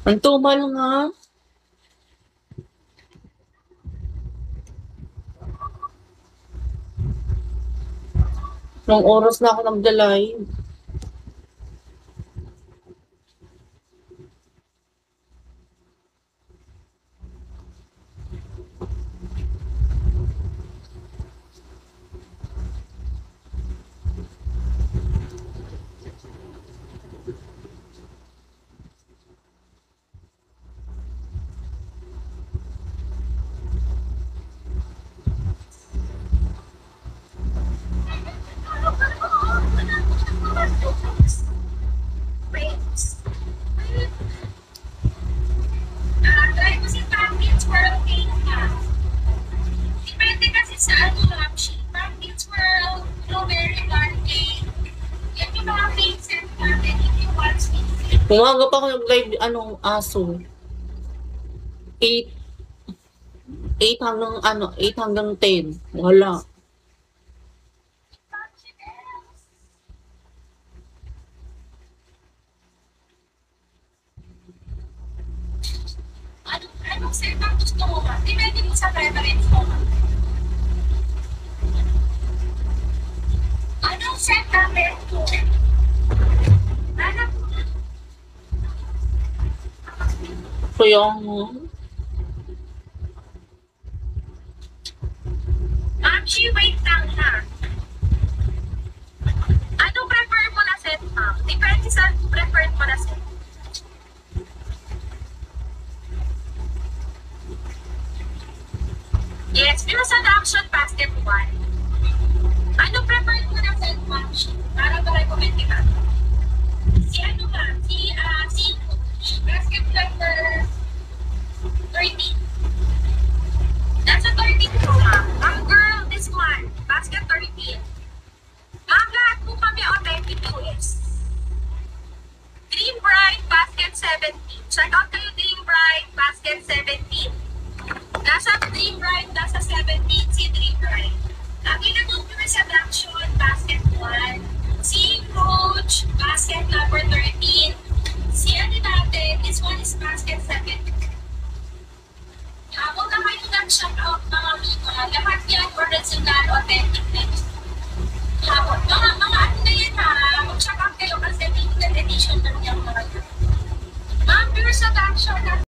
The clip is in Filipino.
Ang tumal nga. Nung oras na ako nagdalive. Umaga pa ako nag-live, aso. 8 hanggang 10. Wala. Anong set ang gusto mo ba? Depende mo sa preference mo. Anong set ang meron mo? Kaya Amshi, wait lang ha. Ano prefer mo na set, ma'am? Depende sa preferred mo na set. Yes, sa action basket 1. Ano preferred mo na set, ma'am? Para ma-recommend kita. Si ano ba? Si basket number 13. Nasa 13 po, ma'am. Ang girl, this one. Basket 13. Ma'am, lahat po kami authentic po is Dream Bright, basket 17. Check out kayo Dream Bright, basket 17. Nasa Dream Bright, nasa 17 si Dream Bright. Lagi na doon kami sa Blackshot, basket 1. Si Coach, basket number 13. Si ano natin, this one is basket 7. Habang na kayo na lahat yan original, authentic names. Mga ano na yan ha, mag-check out kayo kasi limited edition lang yung mga yun. Ma'am, pure seduction